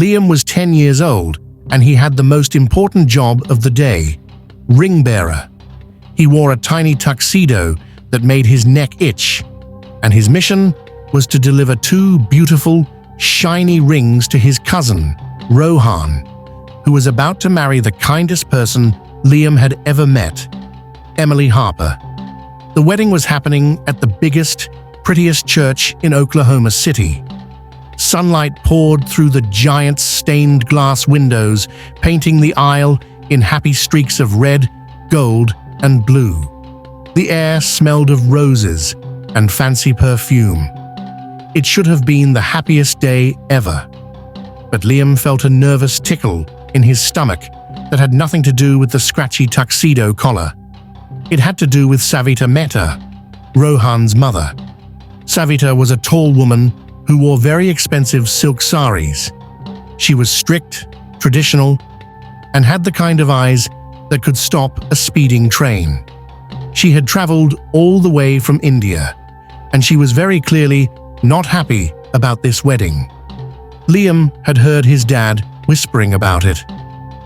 Liam was 10 years old, and he had the most important job of the day: ring bearer. He wore a tiny tuxedo that made his neck itch, and his mission was to deliver 2 beautiful, shiny rings to his cousin, Rohan, who was about to marry the kindest person Liam had ever met, Emily Harper. The wedding was happening at the biggest, prettiest church in Oklahoma City. Sunlight poured through the giant stained glass windows, painting the aisle in happy streaks of red, gold, and blue. The air smelled of roses and fancy perfume. It should have been the happiest day ever. But Liam felt a nervous tickle in his stomach that had nothing to do with the scratchy tuxedo collar. It had to do with Savita Mehta, Rohan's mother. Savita was a tall woman who wore very expensive silk saris. She was strict, traditional, and had the kind of eyes that could stop a speeding train. She had traveled all the way from India, and she was very clearly not happy about this wedding. Liam had heard his dad whispering about it.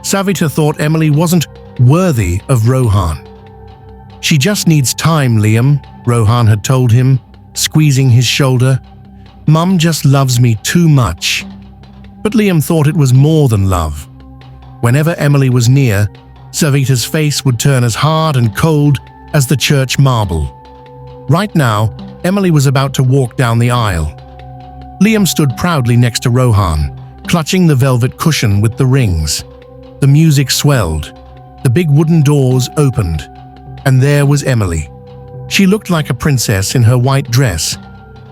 Savita thought Emily wasn't worthy of Rohan. "She just needs time, Liam," Rohan had told him, squeezing his shoulder. "Mum just loves me too much." But Liam thought it was more than love. Whenever Emily was near, Savita's face would turn as hard and cold as the church marble. Right now, Emily was about to walk down the aisle. Liam stood proudly next to Rohan, clutching the velvet cushion with the rings. The music swelled. The big wooden doors opened, and there was Emily. She looked like a princess in her white dress,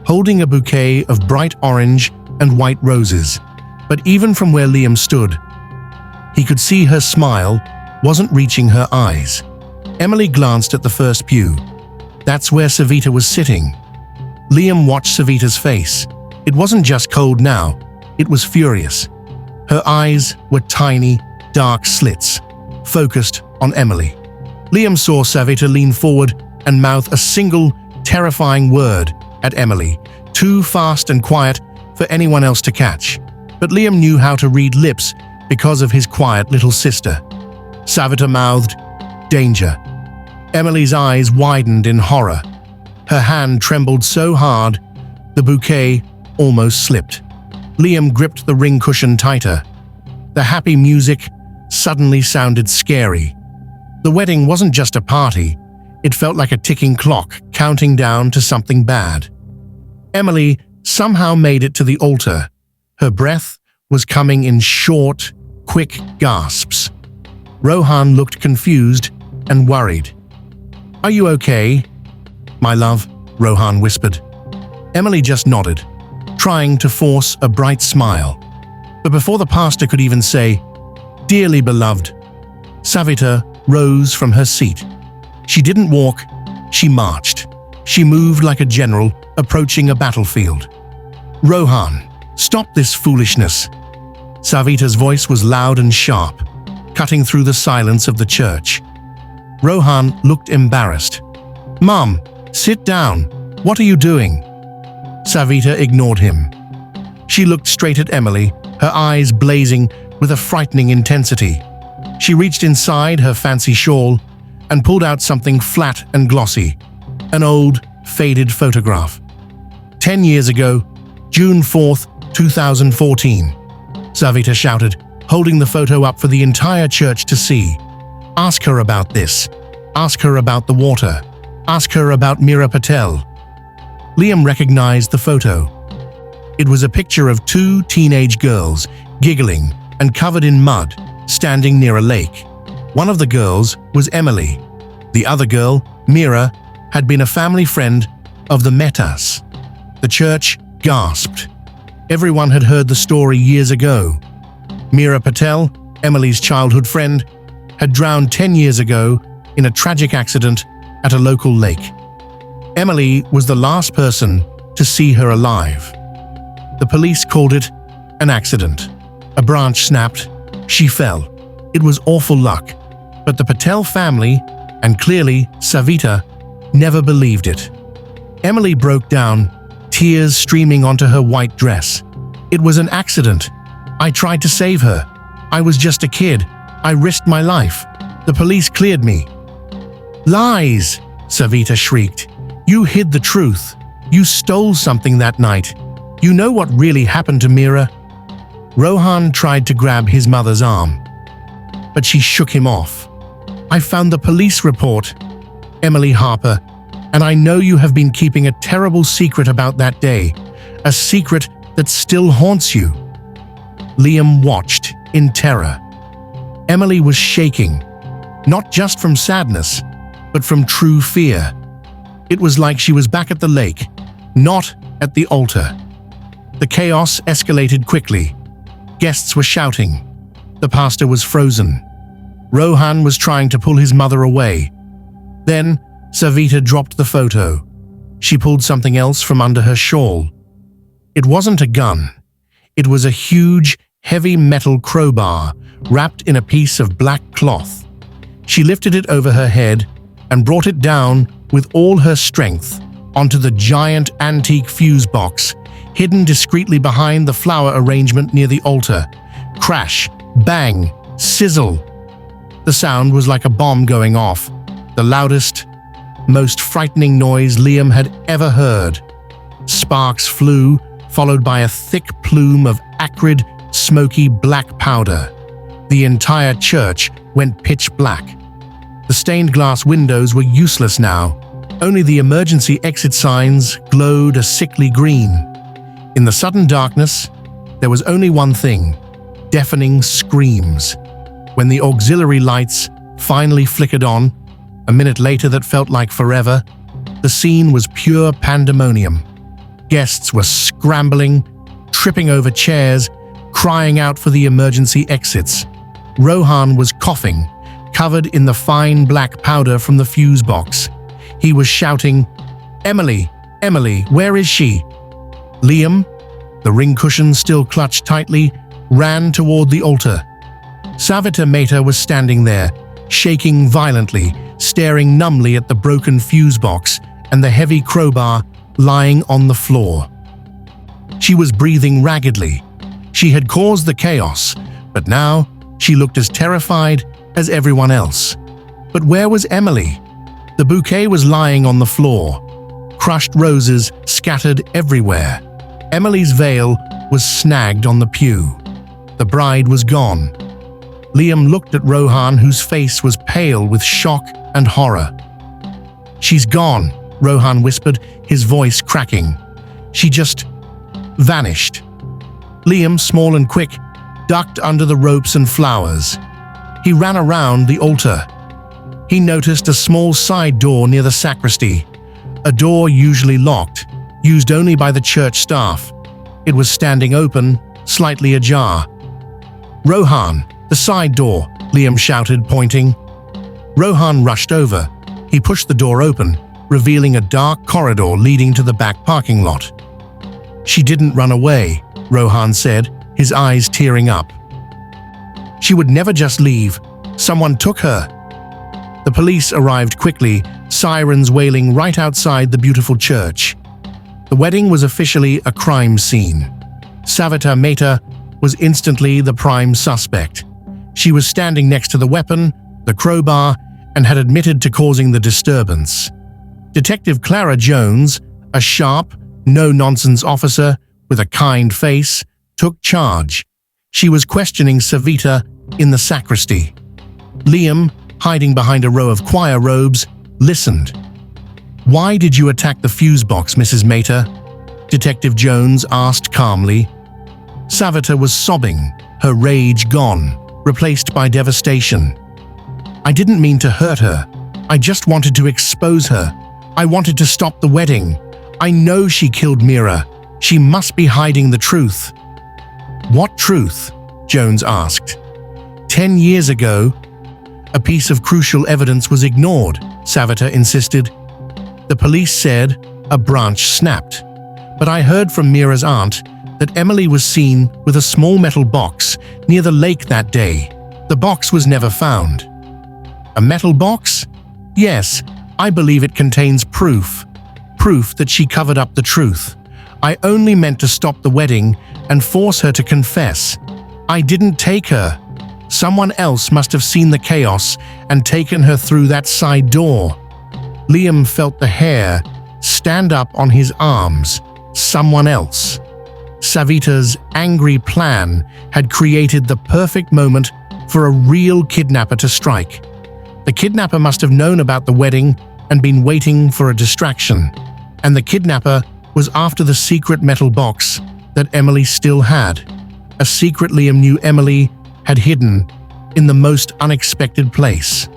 holding a bouquet of bright orange and white roses. But even from where Liam stood, he could see her smile wasn't reaching her eyes. Emily glanced at the first pew. That's where Savita was sitting. Liam watched Savita's face. It wasn't just cold now, it was furious. Her eyes were tiny, dark slits, focused on Emily. Liam saw Savita lean forward and mouth a single, terrifying word at Emily, too fast and quiet for anyone else to catch. But Liam knew how to read lips because of his quiet little sister. Savita mouthed, "Danger." Emily's eyes widened in horror. Her hand trembled so hard, the bouquet almost slipped. Liam gripped the ring cushion tighter. The happy music suddenly sounded scary. The wedding wasn't just a party, it felt like a ticking clock counting down to something bad. Emily somehow made it to the altar. Her breath was coming in short, quick gasps. Rohan looked confused and worried. "Are you okay?" "My love," Rohan whispered. Emily just nodded, trying to force a bright smile. But before the pastor could even say, "Dearly beloved," Savita rose from her seat. She didn't walk, she marched. She moved like a general approaching a battlefield. "Rohan, stop this foolishness." Savita's voice was loud and sharp, cutting through the silence of the church. Rohan looked embarrassed. "Mom, sit down. What are you doing?" Savita ignored him. She looked straight at Emily, her eyes blazing with a frightening intensity. She reached inside her fancy shawl and pulled out something flat and glossy, an old, faded photograph. 10 years ago, June 4th, 2014, Savita shouted, holding the photo up for the entire church to see. "Ask her about this. Ask her about the water. Ask her about Meera Patel." Liam recognized the photo. It was a picture of 2 teenage girls, giggling and covered in mud, standing near a lake. One of the girls was Emily. The other girl, Meera, had been a family friend of the Mehtas. The church gasped. Everyone had heard the story years ago. Meera Patel, Emily's childhood friend, had drowned 10 years ago in a tragic accident at a local lake. Emily was the last person to see her alive. The police called it an accident. A branch snapped. She fell. It was awful luck. But the Patel family, and clearly Savita, never believed it. Emily broke down, tears streaming onto her white dress. "It was an accident. I tried to save her. I was just a kid. I risked my life. The police cleared me." "Lies!" Savita shrieked. "You hid the truth. You stole something that night. You know what really happened to Mira?" Rohan tried to grab his mother's arm, but she shook him off. "I found the police report, Emily Harper, and I know you have been keeping a terrible secret about that day, a secret that still haunts you." Liam watched in terror. Emily was shaking, not just from sadness, but from true fear. It was like she was back at the lake, not at the altar. The chaos escalated quickly. Guests were shouting. The pastor was frozen. Rohan was trying to pull his mother away. Then, Savita dropped the photo. She pulled something else from under her shawl. It wasn't a gun. It was a huge, heavy metal crowbar wrapped in a piece of black cloth. She lifted it over her head and brought it down with all her strength onto the giant antique fuse box, hidden discreetly behind the flower arrangement near the altar. Crash, bang, sizzle. The sound was like a bomb going off, the loudest, most frightening noise Liam had ever heard. Sparks flew, followed by a thick plume of acrid, smoky black powder. The entire church went pitch black. The stained glass windows were useless now. Only the emergency exit signs glowed a sickly green. In the sudden darkness, there was only one thing: deafening screams. When the auxiliary lights finally flickered on, a minute later that felt like forever, the scene was pure pandemonium. Guests were scrambling, tripping over chairs, crying out for the emergency exits. Rohan was coughing, covered in the fine black powder from the fuse box. He was shouting, "Emily, Emily, where is she?" Liam, the ring cushion still clutched tightly, ran toward the altar. Savita Mehta was standing there, shaking violently, staring numbly at the broken fuse box and the heavy crowbar lying on the floor. She was breathing raggedly. She had caused the chaos, but now she looked as terrified as everyone else. But where was Emily? The bouquet was lying on the floor, crushed roses scattered everywhere. Emily's veil was snagged on the pew. The bride was gone. Liam looked at Rohan, whose face was pale with shock and horror. "She's gone," Rohan whispered, his voice cracking. "She just vanished." Liam, small and quick, ducked under the ropes and flowers. He ran around the altar. He noticed a small side door near the sacristy, a door usually locked, used only by the church staff. It was standing open, slightly ajar. "Rohan, the side door," Liam shouted, pointing. Rohan rushed over. He pushed the door open, revealing a dark corridor leading to the back parking lot. "She didn't run away," Rohan said, his eyes tearing up. "She would never just leave. Someone took her." The police arrived quickly, sirens wailing right outside the beautiful church. The wedding was officially a crime scene. Savita Mehta was instantly the prime suspect. She was standing next to the weapon, the crowbar, and had admitted to causing the disturbance. Detective Clara Jones, a sharp, no-nonsense officer with a kind face, took charge. She was questioning Savita in the sacristy. Liam, hiding behind a row of choir robes, listened. "Why did you attack the fuse box, Mrs. Mehta?" Detective Jones asked calmly. Savita was sobbing, her rage gone, replaced by devastation. "I didn't mean to hurt her. I just wanted to expose her. I wanted to stop the wedding. I know she killed Mira. She must be hiding the truth." "What truth?" Jones asked. 10 years ago, a piece of crucial evidence was ignored, Savita insisted. "The police said a branch snapped. But I heard from Mira's aunt that Emily was seen with a small metal box near the lake that day. The box was never found." "A metal box?" "Yes, I believe it contains proof. Proof that she covered up the truth. I only meant to stop the wedding and force her to confess. I didn't take her. Someone else must have seen the chaos and taken her through that side door. Liam felt the hair stand up on his arms. Someone else. Savita's angry plan had created the perfect moment for a real kidnapper to strike. The kidnapper must have known about the wedding and been waiting for a distraction. And the kidnapper was after the secret metal box that Emily still had. A secret Liam knew Emily had hidden in the most unexpected place.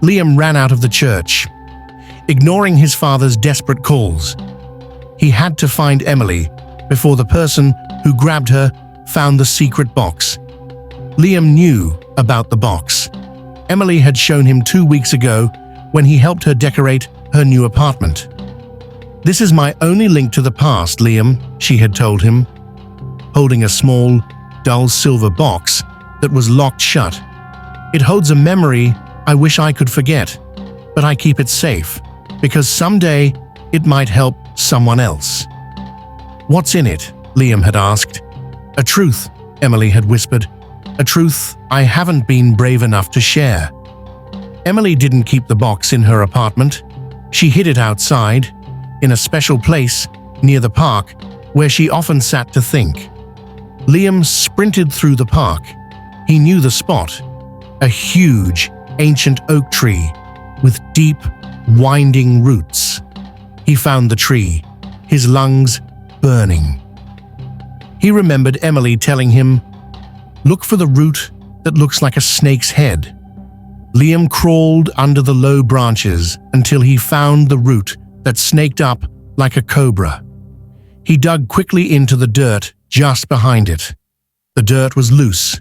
Liam ran out of the church, ignoring his father's desperate calls. He had to find Emily before the person who grabbed her found the secret box. Liam knew about the box. Emily had shown him 2 weeks ago when he helped her decorate her new apartment. "This is my only link to the past, Liam," she had told him, holding a small, dull silver box that was locked shut. "It holds a memory I wish I could forget, but I keep it safe, because someday it might help someone else." "What's in it?" Liam had asked. "A truth," Emily had whispered. "A truth I haven't been brave enough to share." Emily didn't keep the box in her apartment. She hid it outside, in a special place near the park where she often sat to think. Liam sprinted through the park. He knew the spot, a huge, ancient oak tree with deep, winding roots. He found the tree, his lungs burning. He remembered Emily telling him, "Look for the root that looks like a snake's head." Liam crawled under the low branches until he found the root that snaked up like a cobra. He dug quickly into the dirt just behind it. The dirt was loose.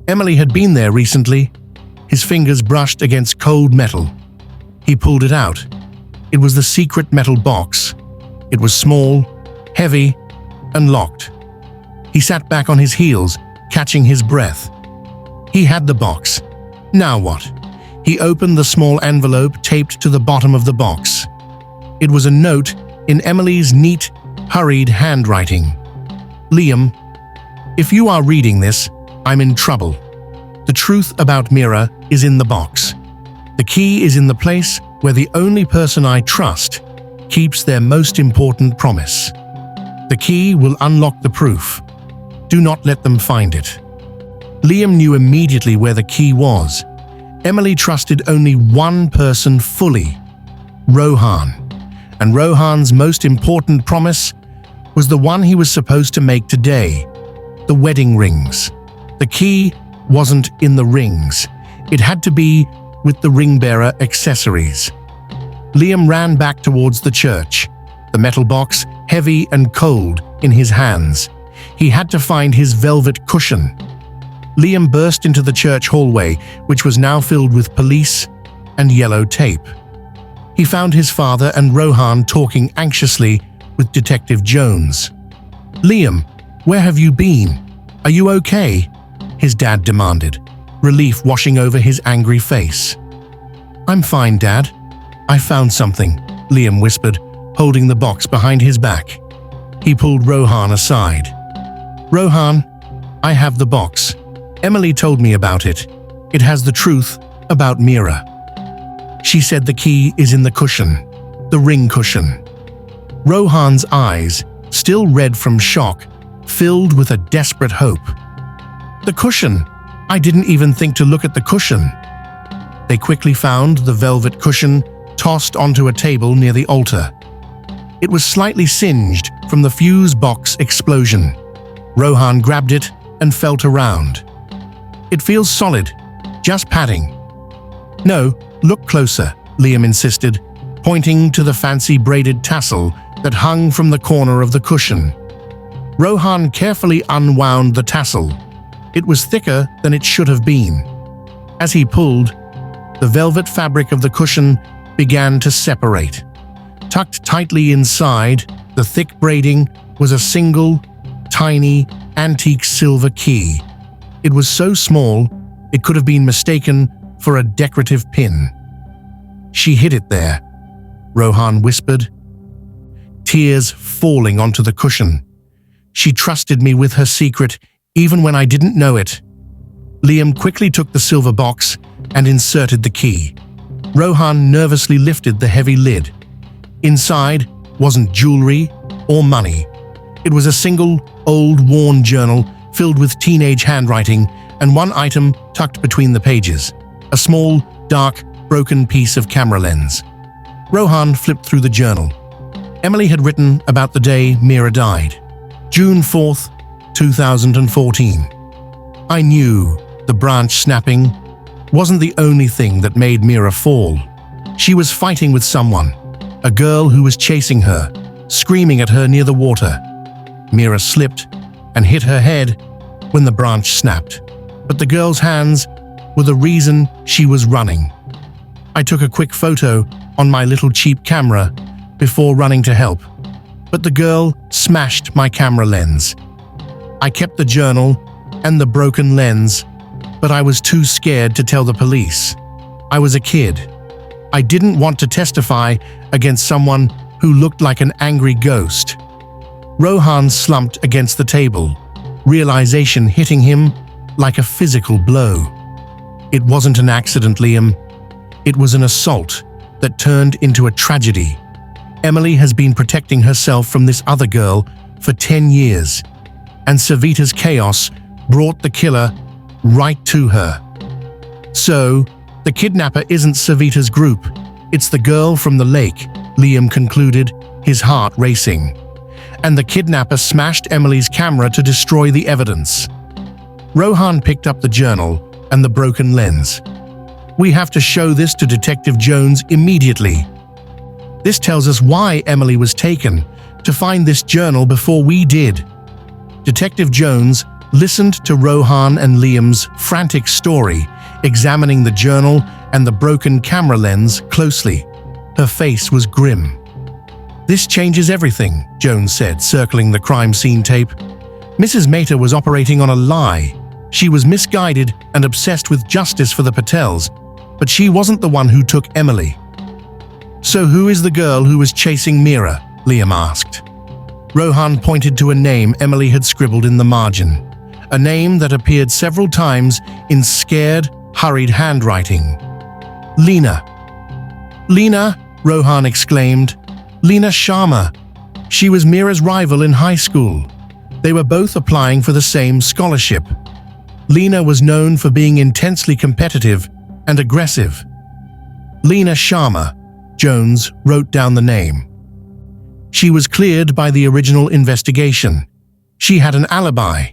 Emily had been there recently. His fingers brushed against cold metal. He pulled it out. It was the secret metal box. It was small, heavy, and locked. He sat back on his heels, catching his breath. He had the box. Now what? He opened the small envelope taped to the bottom of the box. It was a note in Emily's neat, hurried handwriting. "Liam, if you are reading this, I'm in trouble. The truth about Mira is in the box. The key is in the place where the only person I trust keeps their most important promise. The key will unlock the proof. Do not let them find it." Liam knew immediately where the key was. Emily trusted only one person fully, Rohan. And Rohan's most important promise was the one he was supposed to make today, the wedding rings. The key wasn't in the rings. It had to be with the ring-bearer accessories. Liam ran back towards the church, the metal box heavy and cold in his hands. He had to find his velvet cushion. Liam burst into the church hallway, which was now filled with police and yellow tape. He found his father and Rohan talking anxiously with Detective Jones. "Liam, where have you been? Are you okay?" his dad demanded, relief washing over his angry face. "I'm fine, Dad. I found something," Liam whispered, holding the box behind his back. He pulled Rohan aside. "Rohan, I have the box. Emily told me about it. It has the truth about Mira. She said the key is in the cushion, the ring cushion." Rohan's eyes, still red from shock, filled with a desperate hope. "The cushion! I didn't even think to look at the cushion." They quickly found the velvet cushion tossed onto a table near the altar. It was slightly singed from the fuse box explosion. Rohan grabbed it and felt around. "It feels solid, just padding." "No, look closer," Liam insisted, pointing to the fancy braided tassel that hung from the corner of the cushion. Rohan carefully unwound the tassel. It was thicker than it should have been. As he pulled, the velvet fabric of the cushion began to separate. Tucked tightly inside the thick braiding was a single, tiny, antique silver key. It was so small, it could have been mistaken for a decorative pin. "She hid it there," Rohan whispered, tears falling onto the cushion. "She trusted me with her secret even when I didn't know it. Liam quickly took the silver box and inserted the key. Rohan nervously lifted the heavy lid. Inside wasn't jewelry or money. It was a single, old, worn journal filled with teenage handwriting and one item tucked between the pages, a small, dark, broken piece of camera lens. Rohan flipped through the journal. Emily had written about the day Mira died, June 4th, 2014. I knew the branch snapping wasn't the only thing that made Mira fall. She was fighting with someone, a girl who was chasing her, screaming at her near the water. Mira slipped and hit her head when the branch snapped, but the girl's hands were the reason she was running. I took a quick photo on my little cheap camera before running to help, but the girl smashed my camera lens. I kept the journal and the broken lens, but I was too scared to tell the police. I was a kid. I didn't want to testify against someone who looked like an angry ghost. Rohan slumped against the table, realization hitting him like a physical blow. It wasn't an accident, Liam. It was an assault that turned into a tragedy. Emily has been protecting herself from this other girl for 10 years, and Savita's chaos brought the killer right to her. So, the kidnapper isn't Savita's group. It's the girl from the lake, Liam concluded, his heart racing. And the kidnapper smashed Emily's camera to destroy the evidence. Rohan picked up the journal and the broken lens. We have to show this to Detective Jones immediately. This tells us why Emily was taken, to find this journal before we did. Detective Jones listened to Rohan and Liam's frantic story, examining the journal and the broken camera lens closely. Her face was grim. This changes everything, Jones said, circling the crime scene tape. Mrs. Mehta was operating on a lie. She was misguided and obsessed with justice for the Patels, but she wasn't the one who took Emily. So who is the girl who was chasing Mira? Liam asked. Rohan pointed to a name Emily had scribbled in the margin, a name that appeared several times in scared, hurried handwriting. Lena. Lena, Rohan exclaimed. Lena Sharma. She was Mira's rival in high school. They were both applying for the same scholarship. Lena was known for being intensely competitive and aggressive. Lena Sharma, Jones wrote down the name. She was cleared by the original investigation. She had an alibi.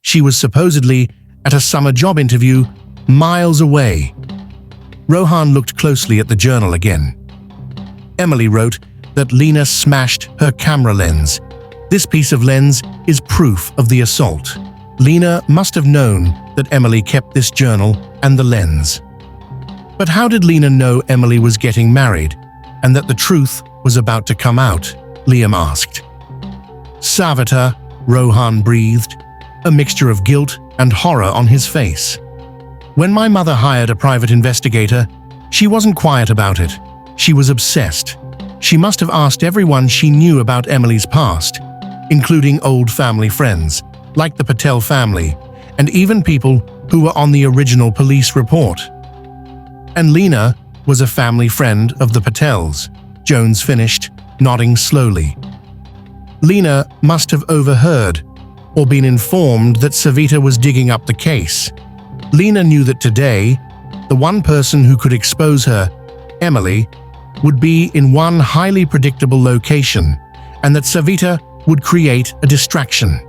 She was supposedly at a summer job interview miles away. Rohan looked closely at the journal again. Emily wrote that Lena smashed her camera lens. This piece of lens is proof of the assault. Lena must have known that Emily kept this journal and the lens. But how did Lena know Emily was getting married and that the truth was about to come out? Liam asked. Savita, Rohan breathed, a mixture of guilt and horror on his face. When my mother hired a private investigator, she wasn't quiet about it. She was obsessed. She must have asked everyone she knew about Emily's past, including old family friends, like the Patel family, and even people who were on the original police report. And Lena was a family friend of the Patels, Jones finished, nodding slowly. Lena must have overheard or been informed that Savita was digging up the case. Lena knew that today, the one person who could expose her, Emily, would be in one highly predictable location, and that Savita would create a distraction.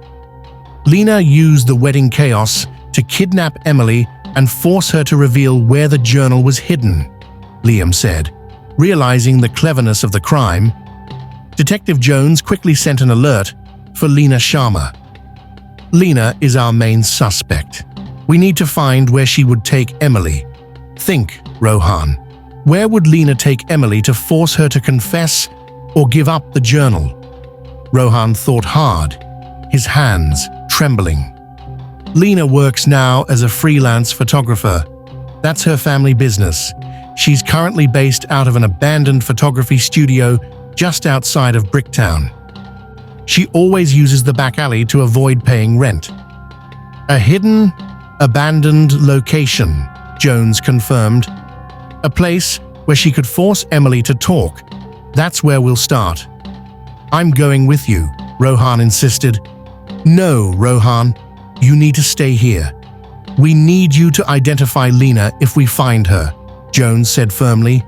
Lena used the wedding chaos to kidnap Emily and force her to reveal where the journal was hidden, Liam said. Realizing the cleverness of the crime, Detective Jones quickly sent an alert for Lena Sharma. Lena is our main suspect. We need to find where she would take Emily. Think, Rohan. Where would Lena take Emily to force her to confess or give up the journal? Rohan thought hard, his hands trembling. Lena works now as a freelance photographer. That's her family business. She's currently based out of an abandoned photography studio just outside of Bricktown. She always uses the back alley to avoid paying rent. A hidden, abandoned location, Jones confirmed. A place where she could force Emily to talk. That's where we'll start. I'm going with you, Rohan insisted. No, Rohan, you need to stay here. We need you to identify Lena if we find her, Jones said firmly.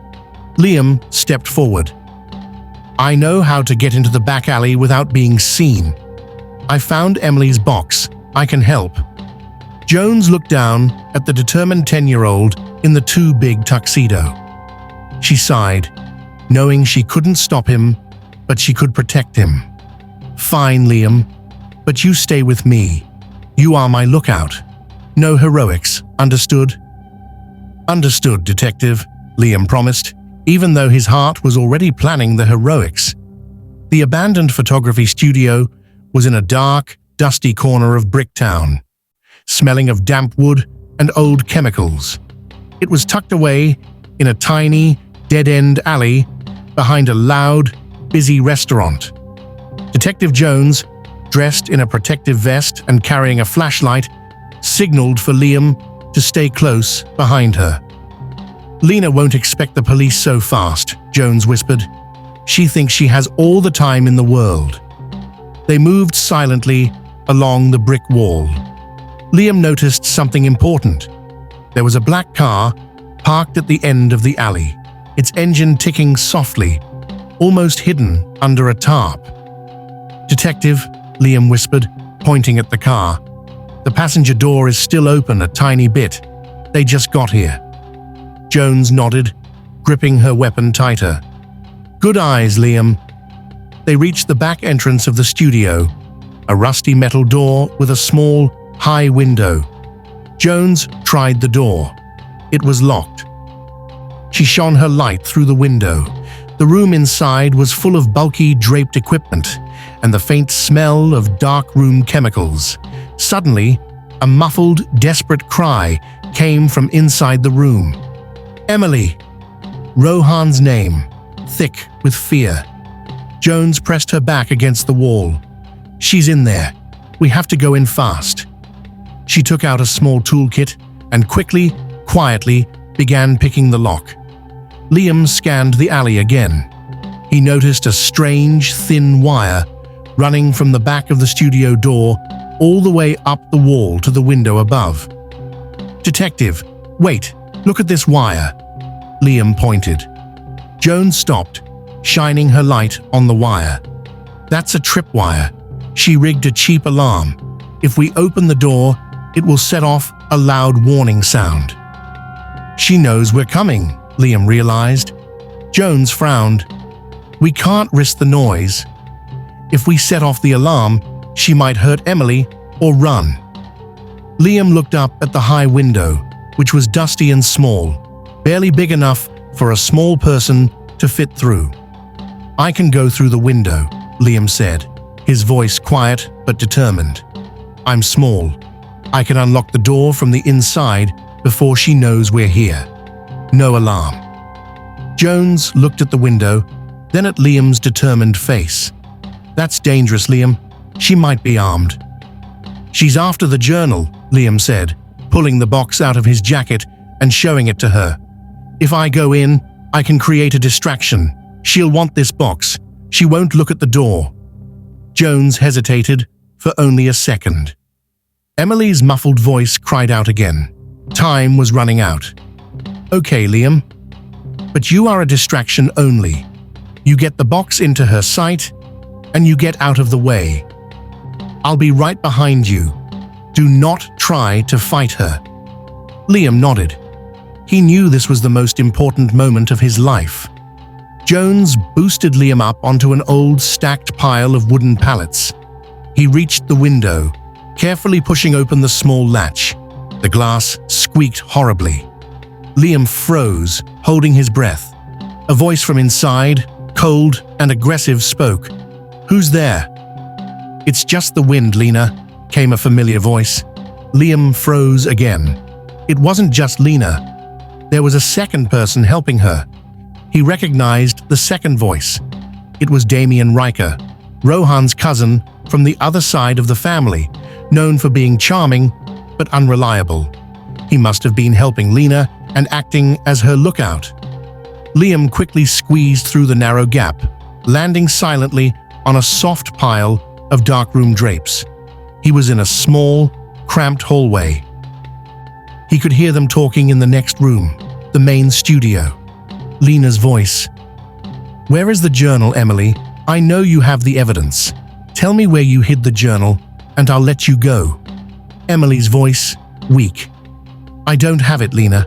Liam stepped forward. I know how to get into the back alley without being seen. I found Emily's box. I can help. Jones looked down at the determined 10-year-old in the too big tuxedo. She sighed, knowing she couldn't stop him, but she could protect him. Fine, Liam, but you stay with me. You are my lookout. No heroics, understood? Understood, Detective, Liam promised, even though his heart was already planning the heroics. The abandoned photography studio was in a dark, dusty corner of Bricktown, smelling of damp wood and old chemicals. It was tucked away in a tiny, dead-end alley behind a loud, busy restaurant. Detective Jones, dressed in a protective vest and carrying a flashlight, signaled for Liam to stay close behind her. Lena won't expect the police so fast, Jones whispered. She thinks she has all the time in the world. They moved silently along the brick wall. Liam noticed something important. There was a black car parked at the end of the alley, its engine ticking softly, almost hidden under a tarp. Detective, Liam whispered, pointing at the car. The passenger door is still open a tiny bit. They just got here. Jones nodded, gripping her weapon tighter. Good eyes, Liam. They reached the back entrance of the studio, a rusty metal door with a small, high window. Jones tried the door. It was locked. She shone her light through the window. The room inside was full of bulky, draped equipment and the faint smell of dark-room chemicals. Suddenly, a muffled, desperate cry came from inside the room. Emily! Rohan's name, thick with fear. Jones pressed her back against the wall. She's in there. We have to go in fast. She took out a small toolkit and quickly, quietly, began picking the lock. Liam scanned the alley again. He noticed a strange, thin wire running from the back of the studio door all the way up the wall to the window above. Detective, wait, look at this wire. Liam pointed. Jones stopped, shining her light on the wire. That's a tripwire. She rigged a cheap alarm. If we open the door, it will set off a loud warning sound. She knows we're coming, Liam realized. Jones frowned. We can't risk the noise. If we set off the alarm, she might hurt Emily or run. Liam looked up at the high window, which was dusty and small, barely big enough for a small person to fit through. I can go through the window, Liam said, his voice quiet but determined. I'm small. I can unlock the door from the inside before she knows we're here. No alarm. Jones looked at the window, then at Liam's determined face. That's dangerous, Liam. She might be armed. She's after the journal, Liam said, pulling the box out of his jacket and showing it to her. If I go in, I can create a distraction. She'll want this box. She won't look at the door. Jones hesitated for only a second. Emily's muffled voice cried out again. Time was running out. Okay, Liam. But you are a distraction only. You get the box into her sight, and you get out of the way. I'll be right behind you. Do not try to fight her. Liam nodded. He knew this was the most important moment of his life. Jones boosted Liam up onto an old stacked pile of wooden pallets. He reached the window, carefully pushing open the small latch. The glass squeaked horribly. Liam froze, holding his breath. A voice from inside, cold and aggressive, spoke. Who's there? It's just the wind, Lena, came a familiar voice. Liam froze again. It wasn't just Lena. There was a second person helping her. He recognized the second voice. It was Damien Riker, Rohan's cousin from the other side of the family, known for being charming but unreliable. He must have been helping Lena and acting as her lookout. Liam quickly squeezed through the narrow gap, landing silently on a soft pile of darkroom drapes. He was in a small, cramped hallway. He could hear them talking in the next room, the main studio. Lena's voice. "Where is the journal, Emily? I know you have the evidence. Tell me where you hid the journal, and I'll let you go." Emily's voice, weak. "I don't have it, Lena.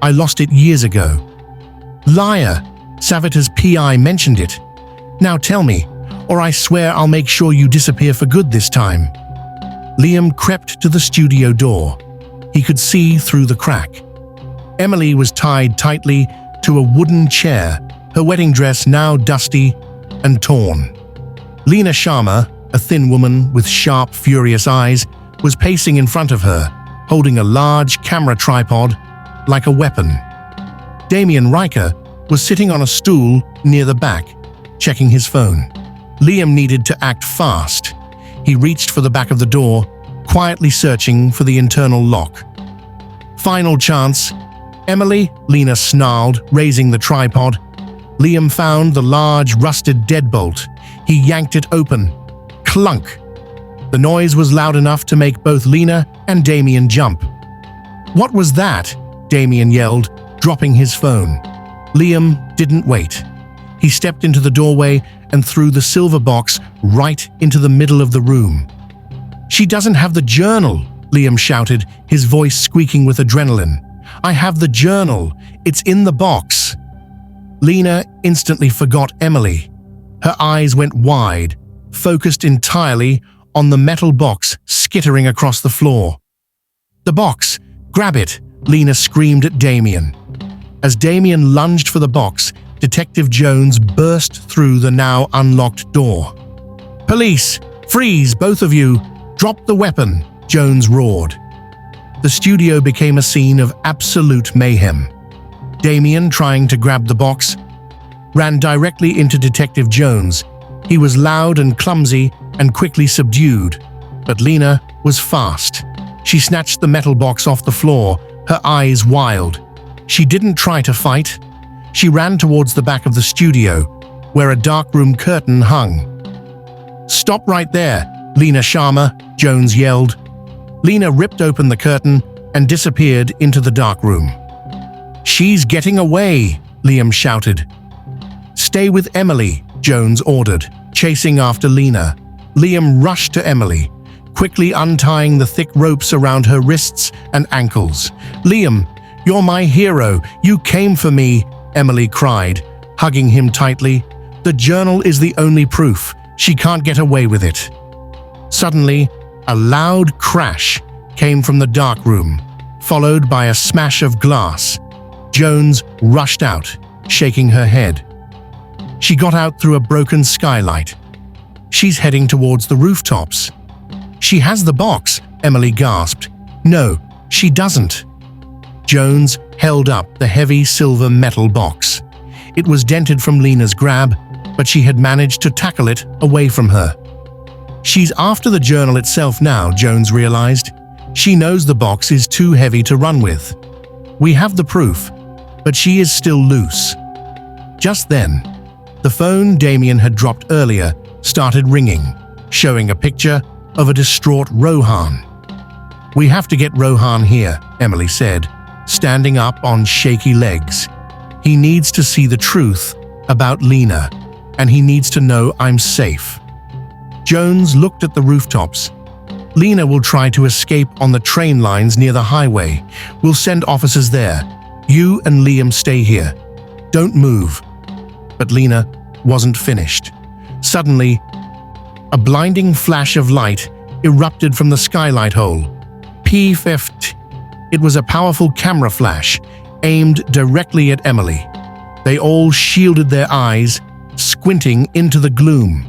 I lost it years ago." "Liar! Savita's PI mentioned it. Now tell me, or I swear I'll make sure you disappear for good this time." Liam crept to the studio door. He could see through the crack. Emily was tied tightly to a wooden chair, her wedding dress now dusty and torn. Lena Sharma, a thin woman with sharp, furious eyes, was pacing in front of her, holding a large camera tripod like a weapon. Damien Riker was sitting on a stool near the back, checking his phone. Liam needed to act fast. He reached for the back of the door, quietly searching for the internal lock. "Final chance. Emily," Lena snarled, raising the tripod. Liam found the large, rusted deadbolt. He yanked it open. Clunk! The noise was loud enough to make both Lena and Damien jump. "What was that?" Damien yelled, dropping his phone. Liam didn't wait. He stepped into the doorway and threw the silver box right into the middle of the room. "She doesn't have the journal," Liam shouted, his voice squeaking with adrenaline. "I have the journal. It's in the box." Lena instantly forgot Emily. Her eyes went wide, focused entirely on the metal box skittering across the floor. "The box! Grab it!" Lena screamed at Damien. As Damien lunged for the box, Detective Jones burst through the now unlocked door. "Police! Freeze, both of you! Drop the weapon!" Jones roared. The studio became a scene of absolute mayhem. Damien, trying to grab the box, ran directly into Detective Jones. He was loud and clumsy and quickly subdued, but Lena was fast. She snatched the metal box off the floor, her eyes wild. She didn't try to fight. She ran towards the back of the studio, where a darkroom curtain hung. "Stop right there, Lena Sharma," Jones yelled. Lena ripped open the curtain and disappeared into the darkroom. "She's getting away," Liam shouted. "Stay with Emily," Jones ordered, chasing after Lena. Liam rushed to Emily, quickly untying the thick ropes around her wrists and ankles. "Liam, you're my hero. You came for me," Emily cried, hugging him tightly. "The journal is the only proof. She can't get away with it." Suddenly, a loud crash came from the darkroom, followed by a smash of glass. Jones rushed out, shaking her head. She got out through a broken skylight. "She's heading towards the rooftops." "She has the box," Emily gasped. "No, she doesn't." Jones held up the heavy silver metal box. It was dented from Lena's grab, but she had managed to tackle it away from her. "She's after the journal itself now," Jones realized. "She knows the box is too heavy to run with. We have the proof, but she is still loose." Just then, the phone Damien had dropped earlier started ringing, showing a picture of a distraught Rohan. "We have to get Rohan here," Emily said, standing up on shaky legs. "He needs to see the truth about Lena, and he needs to know I'm safe." Jones looked at the rooftops. "Lena will try to escape on the train lines near the highway. We'll send officers there. You and Liam stay here. Don't move." But Lena wasn't finished. Suddenly, a blinding flash of light erupted from the skylight hole. P-50. It was a powerful camera flash, aimed directly at Emily. They all shielded their eyes, squinting into the gloom.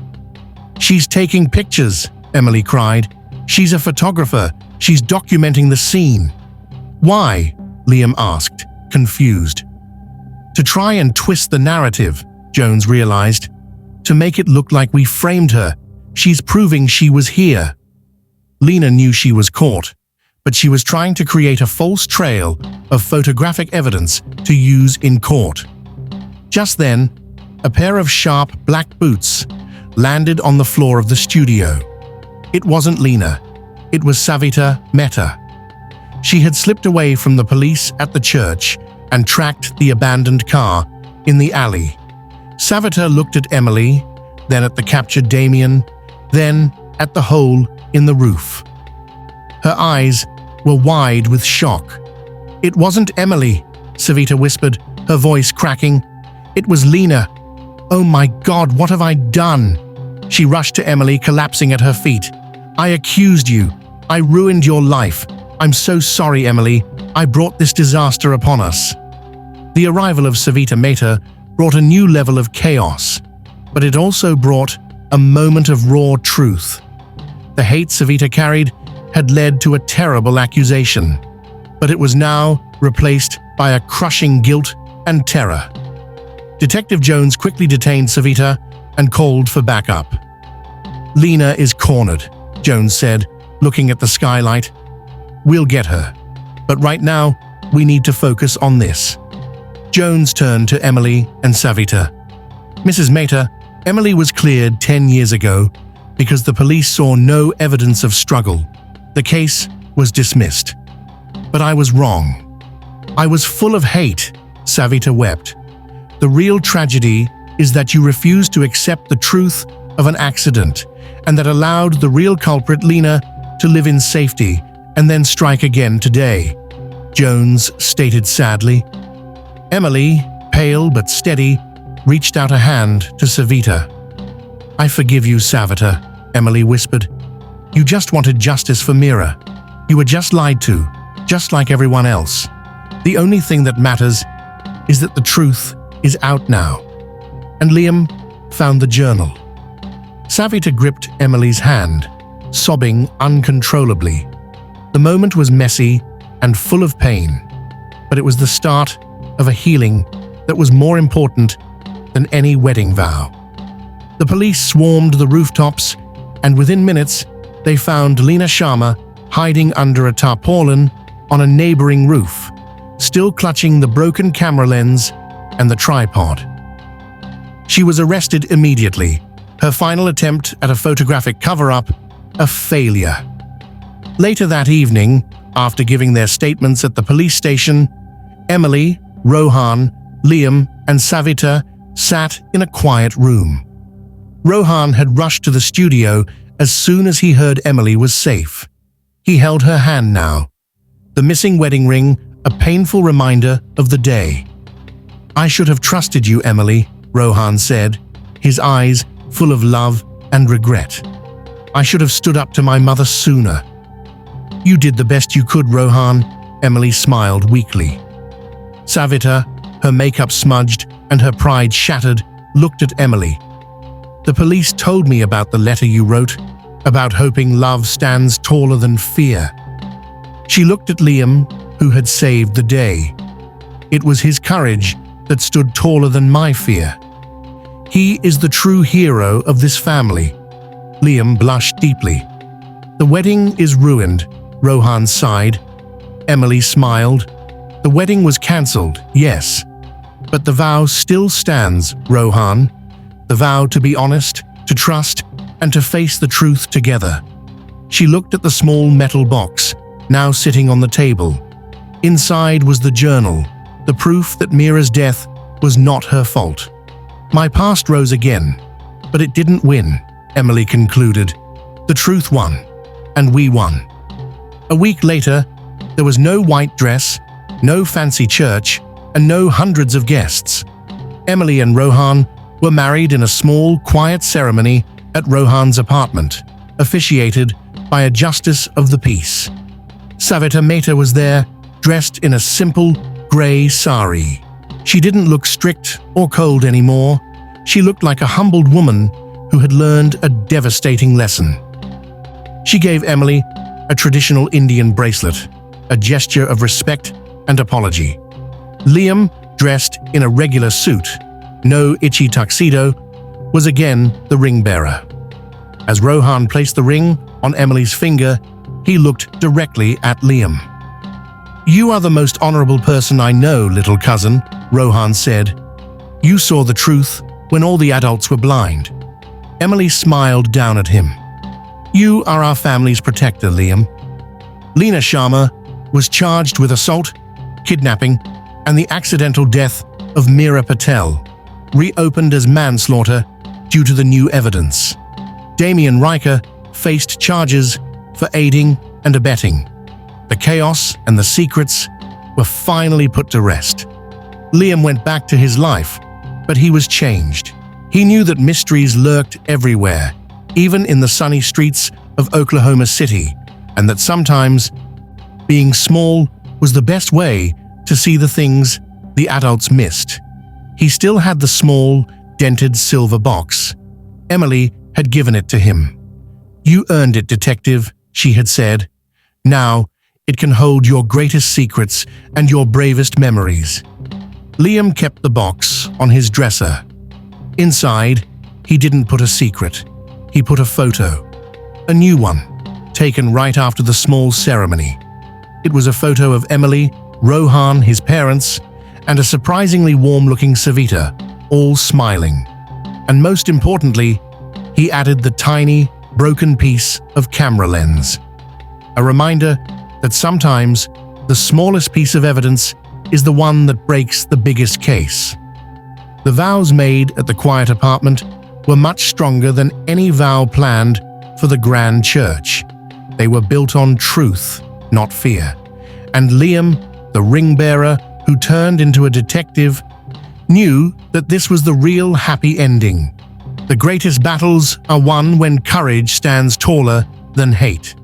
"She's taking pictures," Emily cried. "She's a photographer. She's documenting the scene." "Why?" Liam asked, confused. "To try and twist the narrative," Jones realized. "To make it look like we framed her. She's proving she was here." Lena knew she was caught, but she was trying to create a false trail of photographic evidence to use in court. Just then, a pair of sharp black boots landed on the floor of the studio. It wasn't Lena. It was Savita Mehta. She had slipped away from the police at the church and tracked the abandoned car in the alley. Savita looked at Emily, then at the captured Damien, then at the hole in the roof. Her eyes were wide with shock. "It wasn't Emily," Savita whispered, her voice cracking. "It was Lena. Oh my God, what have I done?" She rushed to Emily, collapsing at her feet. "I accused you. I ruined your life. I'm so sorry, Emily. I brought this disaster upon us." The arrival of Savita Mehta brought a new level of chaos, but it also brought a moment of raw truth. The hate Savita carried had led to a terrible accusation, but it was now replaced by a crushing guilt and terror. Detective Jones quickly detained Savita and called for backup. "Lena is cornered," Jones said, looking at the skylight. "We'll get her. But right now, we need to focus on this." Jones turned to Emily and Savita. "Mrs. Mehta, Emily was cleared 10 years ago because the police saw no evidence of struggle. The case was dismissed. But I was wrong. I was full of hate," Savita wept. "The real tragedy is that you refused to accept the truth of an accident and that allowed the real culprit, Lena, to live in safety and then strike again today," Jones stated sadly. Emily, pale but steady, reached out a hand to Savita. "I forgive you, Savita," Emily whispered. "You just wanted justice for Mira. You were just lied to, just like everyone else. The only thing that matters is that the truth is out now." And Liam found the journal. Savita gripped Emily's hand, sobbing uncontrollably. The moment was messy and full of pain, but it was the start of a healing that was more important than any wedding vow. The police swarmed the rooftops, and within minutes, they found Lena Sharma hiding under a tarpaulin on a neighboring roof, still clutching the broken camera lens and the tripod. She was arrested immediately, her final attempt at a photographic cover-up a failure. Later that evening, after giving their statements at the police station, Emily, Rohan, Liam, and Savita sat in a quiet room. Rohan had rushed to the studio as soon as he heard Emily was safe. He held her hand now, the missing wedding ring a painful reminder of the day. "I should have trusted you, Emily," Rohan said, his eyes full of love and regret. "I should have stood up to my mother sooner." "You did the best you could, Rohan," Emily smiled weakly. Savita, her makeup smudged and her pride shattered, looked at Emily. "The police told me about the letter you wrote, about hoping love stands taller than fear." She looked at Liam, who had saved the day. "It was his courage that stood taller than my fear. He is the true hero of this family." Liam blushed deeply. "The wedding is ruined," Rohan sighed. Emily smiled. "The wedding was cancelled, yes. But the vow still stands, Rohan. The vow to be honest, to trust, and to face the truth together." She looked at the small metal box, now sitting on the table. Inside was the journal, the proof that Mira's death was not her fault. "My past rose again, but it didn't win," Emily concluded. "The truth won, and we won." A week later, there was no white dress, no fancy church, and no hundreds of guests. Emily and Rohan were married in a small, quiet ceremony at Rohan's apartment, officiated by a justice of the peace. Savita Mehta was there, dressed in a simple, grey sari. She didn't look strict or cold anymore. She looked like a humbled woman who had learned a devastating lesson. She gave Emily a traditional Indian bracelet, a gesture of respect and apology. Liam, dressed in a regular suit, no itchy tuxedo, was again the ring bearer. As Rohan placed the ring on Emily's finger, he looked directly at Liam. "You are the most honorable person I know, little cousin," Rohan said. "You saw the truth when all the adults were blind." Emily smiled down at him. "You are our family's protector, Liam." Leena Sharma was charged with assault, kidnapping, and the accidental death of Meera Patel, reopened as manslaughter due to the new evidence. Damien Riker faced charges for aiding and abetting. The chaos and the secrets were finally put to rest. Liam went back to his life, but he was changed. He knew that mysteries lurked everywhere, even in the sunny streets of Oklahoma City, and that sometimes being small was the best way to see the things the adults missed. He still had the small, dented silver box. Emily had given it to him. "You earned it, detective," she had said. "Now, it can hold your greatest secrets and your bravest memories." Liam kept the box on his dresser. Inside, he didn't put a secret. He put a photo. A new one, taken right after the small ceremony. It was a photo of Emily, Rohan, his parents, and a surprisingly warm-looking Savita, all smiling. And most importantly, he added the tiny, broken piece of camera lens. A reminder that sometimes the smallest piece of evidence is the one that breaks the biggest case. The vows made at the quiet apartment were much stronger than any vow planned for the grand church. They were built on truth, not fear. And Liam, the ring bearer who turned into a detective, knew that this was the real happy ending. The greatest battles are won when courage stands taller than hate.